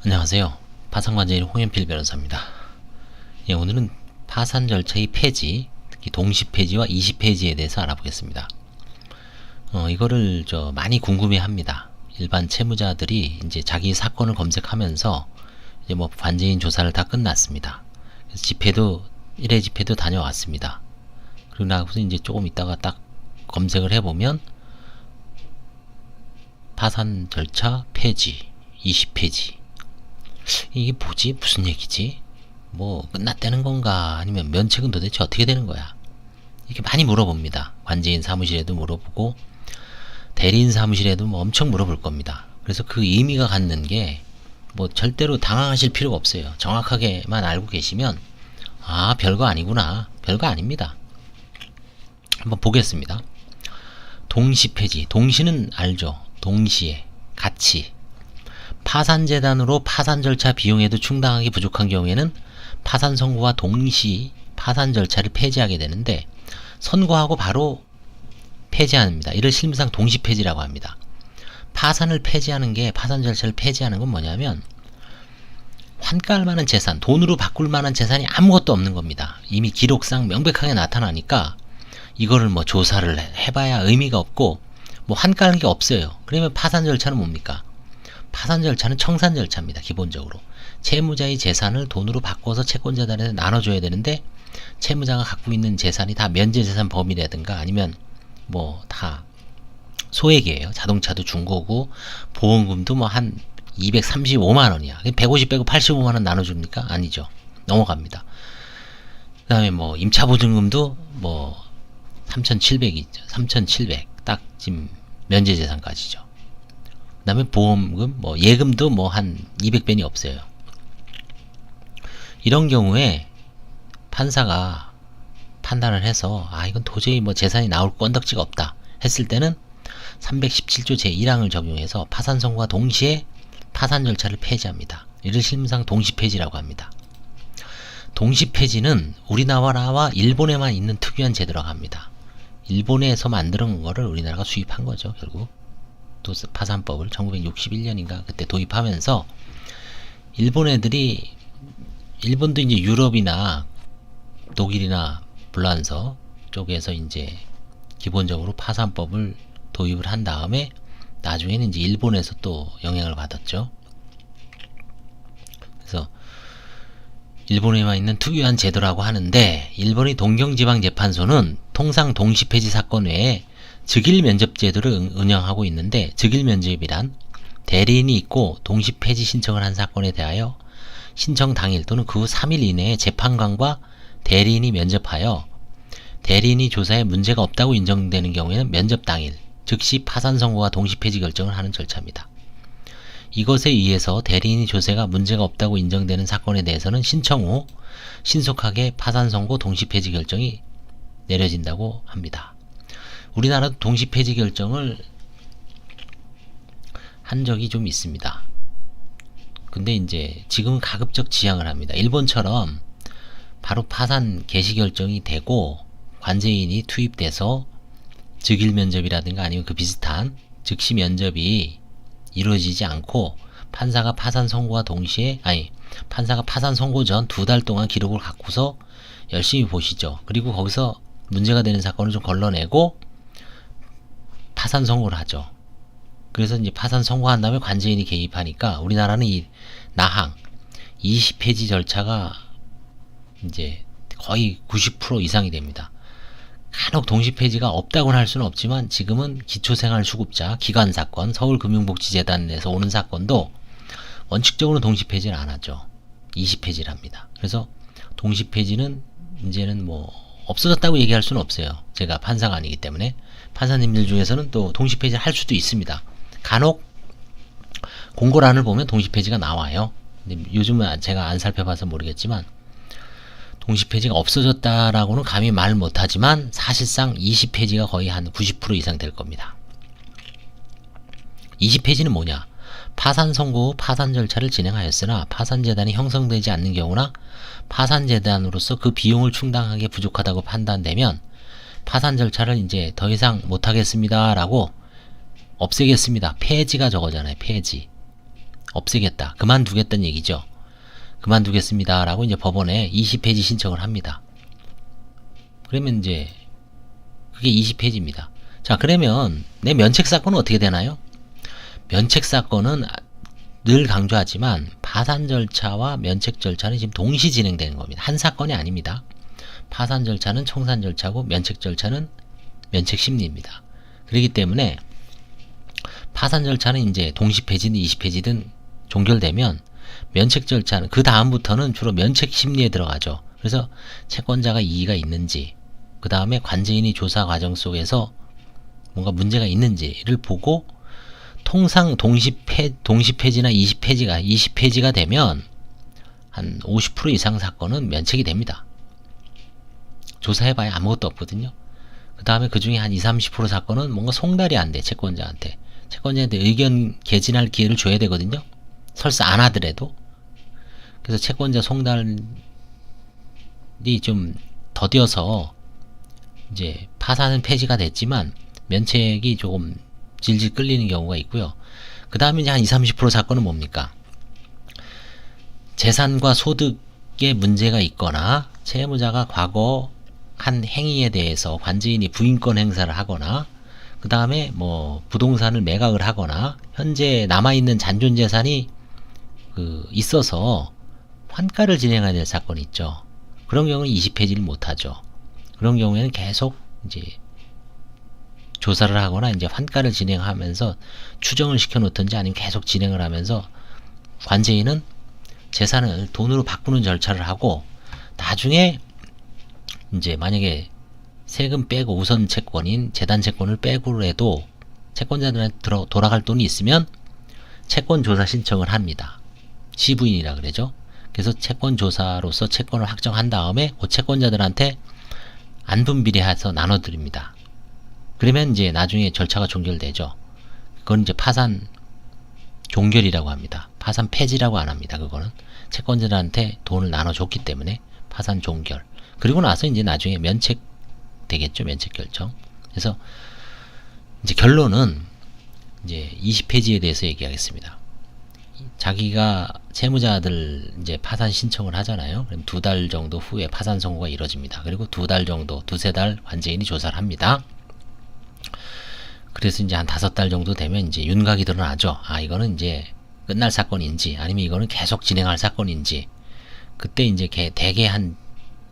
안녕하세요. 파산관제인 홍현필 변호사입니다. 예, 오늘은 파산 절차의 폐지, 특히 동시 폐지와 이시 폐지에 대해서 알아보겠습니다. 이거를 많이 궁금해합니다. 일반 채무자들이 이제 자기 사건을 검색하면서 이제 뭐 관제인 조사를 다 끝났습니다. 그래서 집회도 1회 집회도 다녀왔습니다. 그리고 나서 이제 조금 있다가 딱 검색을 해보면 파산 절차 폐지, 이시 폐지. 이게 뭐지? 무슨 얘기지? 뭐 끝났다는 건가? 아니면 면책은 도대체 어떻게 되는 거야? 이렇게 많이 물어봅니다. 관제인 사무실에도 물어보고 대리인 사무실에도 뭐 엄청 물어볼 겁니다. 그래서 그 의미가 갖는 게 뭐 절대로 당황하실 필요가 없어요. 정확하게만 알고 계시면 아, 별거 아니구나. 별거 아닙니다. 한번 보겠습니다. 동시 폐지. 동시는 알죠? 동시에 같이. 파산재단으로 파산 절차 비용에도 충당하기 부족한 경우에는 파산 선고와 동시 파산 절차를 폐지하게 되는데, 선고하고 바로 폐지합니다. 이를 실무상 동시 폐지라고 합니다. 파산을 폐지하는 게, 파산 절차를 폐지하는 건 뭐냐면 환가할 만한 재산, 돈으로 바꿀 만한 재산이 아무것도 없는 겁니다. 이미 기록상 명백하게 나타나니까 이거를 뭐 조사를 해봐야 의미가 없고 뭐 환가하는 게 없어요. 그러면 파산 절차는 뭡니까? 파산 절차는 청산 절차입니다. 기본적으로 채무자의 재산을 돈으로 바꿔서 채권자들한테 나눠줘야 되는데, 채무자가 갖고 있는 재산이 다 면제재산 범위라든가 아니면 뭐 다 소액이에요. 자동차도 중고고 보험금도 뭐 한 235만원이야 150 빼고 85만원 나눠줍니까? 아니죠. 넘어갑니다. 그 다음에 뭐 임차보증금도 뭐 3,700이 있죠. 3,700 딱 지금 면제재산까지죠. 그 다음에 보험금, 뭐 예금도 뭐 한 200배니 없어요. 이런 경우에 판사가 판단을 해서 아, 이건 도저히 뭐 재산이 나올 건덕지가 없다 했을 때는 317조 제1항을 적용해서 파산 선고와 동시에 파산 절차를 폐지합니다. 이를 실무상 동시 폐지라고 합니다. 동시 폐지는 우리나라와 일본에만 있는 특유한 제도라고 합니다. 일본에서 만드는 거를 우리나라가 수입한 거죠. 결국 또 파산법을 1961년인가 그때 도입하면서 일본 애들이, 일본도 이제 유럽이나 독일이나 불란서 쪽에서 이제 기본적으로 파산법을 도입을 한 다음에 나중에는 이제 일본에서 또 영향을 받았죠. 그래서 일본에만 있는 특유한 제도라고 하는데, 일본의 동경지방재판소는 통상 동시폐지 사건 외에 즉일면접제도를 운영하고 있는데, 즉일면접이란 대리인이 있고 동시폐지 신청을 한 사건에 대하여 신청 당일 또는 그 후 3일 이내에 재판관과 대리인이 면접하여 대리인이 조사에 문제가 없다고 인정되는 경우에는 면접 당일 즉시 파산 선고와 동시 폐지 결정을 하는 절차입니다. 이것에 의해서 대리인이 조사가 문제가 없다고 인정되는 사건에 대해서는 신청 후 신속하게 파산 선고 동시 폐지 결정이 내려진다고 합니다. 우리나라도 동시 폐지 결정을 한 적이 좀 있습니다. 근데 이제 지금은 가급적 지양을 합니다. 일본처럼 바로 파산 개시 결정이 되고 관제인이 투입돼서 즉일 면접이라든가 아니면 그 비슷한 즉시 면접이 이루어지지 않고, 판사가 파산 선고와 동시에, 판사가 파산 선고 전 2달 동안 기록을 갖고서 열심히 보시죠. 그리고 거기서 문제가 되는 사건을 좀 걸러내고 파산 선고를 하죠. 그래서 이제 파산 선고한 다음에 관제인이 개입하니까 우리나라는 이 나항 이시 폐지 절차가 이제 거의 90% 이상이 됩니다. 간혹 동시 폐지가 없다고는 할 수는 없지만 지금은 기초생활수급자, 기관사건, 서울금융복지재단에서 오는 사건도 원칙적으로 동시 폐지를 안 하죠. 이시 폐지를 합니다. 그래서 동시 폐지는 이제는 뭐 없어졌다고 얘기할 수는 없어요. 제가 판사가 아니기 때문에. 판사님들 중에서는 또 동시 폐지를 할 수도 있습니다. 간혹 공고란을 보면 동시 폐지가 나와요. 근데 요즘은 제가 안 살펴봐서 모르겠지만 동시 폐지가 없어졌다라고는 감히 말 못하지만 사실상 이시 폐지가 거의 한 90% 이상 될 겁니다. 이시 폐지는 뭐냐? 파산 선고 후 파산 절차를 진행하였으나 파산재단이 형성되지 않는 경우나 파산재단으로서 그 비용을 충당하기에 부족하다고 판단되면 파산 절차를 이제 더 이상 못하겠습니다 라고 없애겠습니다. 폐지가 저거잖아요. 폐지. 없애겠다. 그만두겠다는 얘기죠. 그만두겠습니다. 라고 이제 법원에 20폐지 신청을 합니다. 그러면 이제 그게 20폐지입니다. 자, 그러면 내 면책 사건은 어떻게 되나요? 면책 사건은 늘 강조하지만 파산 절차와 면책 절차는 지금 동시 진행되는 겁니다. 한 사건이 아닙니다. 파산 절차는 청산 절차고 면책 절차는 면책 심리입니다. 그렇기 때문에 파산 절차는 이제 동시 폐지든 20폐지든 종결되면 면책 절차는 그 다음부터는 주로 면책 심리에 들어가죠. 그래서 채권자가 이의가 있는지, 그 다음에 관제인이 조사 과정 속에서 뭔가 문제가 있는지를 보고, 통상 동시 폐지나 20폐지가 되면 한 50% 이상 사건은 면책이 됩니다. 조사해봐야 아무것도 없거든요. 그 다음에 그 중에 한 20-30% 사건은 뭔가 송달이 안 돼, 채권자한테 의견 개진할 기회를 줘야 되거든요. 설사 안 하더라도. 그래서 채권자 송달이 좀 더뎌서 이제 파산은 폐지가 됐지만 면책이 조금 질질 끌리는 경우가 있고요. 그 다음에 이제 한 20-30% 사건은 뭡니까? 재산과 소득에 문제가 있거나 채무자가 과거 한 행위에 대해서 관제인이 부인권 행사를 하거나, 그 다음에 뭐 부동산을 매각을 하거나 현재 남아있는 잔존 재산이 있어서 환가를 진행해야 될 사건이 있죠. 그런 경우는 20폐지를 못하죠. 그런 경우에는 계속 이제 조사를 하거나 이제 환가를 진행하면서 추정을 시켜 놓든지 아니면 계속 진행을 하면서 관제인은 재산을 돈으로 바꾸는 절차를 하고, 나중에 이제 만약에 세금 빼고 우선 채권인 재단 채권을 빼고라도 채권자들한테 돌아갈 돈이 있으면 채권 조사 신청을 합니다. 시부인이라 그러죠. 그래서 채권 조사로서 채권을 확정한 다음에 그 채권자들한테 안분비례해서 나눠드립니다. 그러면 이제 나중에 절차가 종결되죠. 그건 이제 파산 종결이라고 합니다. 파산 폐지라고 안 합니다. 그거는 채권자들한테 돈을 나눠줬기 때문에 파산 종결. 그리고 나서 이제 나중에 면책 되겠죠. 면책 결정. 그래서 이제 결론은 이제 20폐지에 대해서 얘기하겠습니다. 자기가 채무자들 이제 파산 신청을 하잖아요. 그럼 2달 정도 후에 파산 선고가 이루어집니다. 그리고 2달 정도, 2-3달 관제인이 조사를 합니다. 그래서 이제 한 5달 정도 되면 이제 윤곽이 드러나죠. 아, 이거는 이제 끝날 사건인지 아니면 이거는 계속 진행할 사건인지. 그때 이제 대개 한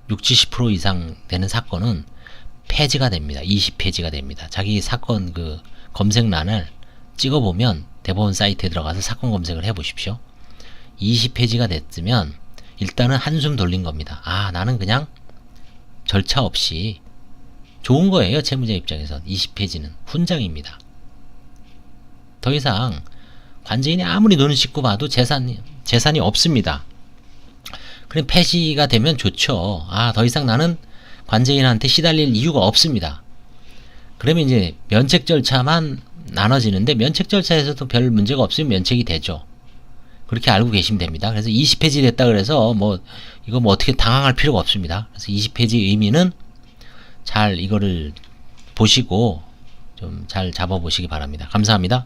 60-70% 이상 되는 사건은 폐지가 됩니다. 20폐지가 됩니다. 자기 사건 검색란을 찍어보면 대법원 사이트에 들어가서 사건 검색을 해보십시오. 20폐지가 됐으면 일단은 한숨 돌린 겁니다. 아, 나는 그냥 절차 없이 좋은 거예요. 채무자 입장에선 20폐지는 훈장입니다. 더 이상 관제인이 아무리 눈을 씻고 봐도 재산이 없습니다. 그럼 폐지가 되면 좋죠. 아, 더 이상 나는 관제인한테 시달릴 이유가 없습니다. 그러면 이제 면책 절차만 나눠지는데, 면책 절차에서도 별 문제가 없으면 면책이 되죠. 그렇게 알고 계시면 됩니다. 그래서 20폐지 됐다 그래서 이거 어떻게 당황할 필요가 없습니다. 그래서 20폐지 의미는 잘 이거를 보시고 좀 잘 잡아보시기 바랍니다. 감사합니다.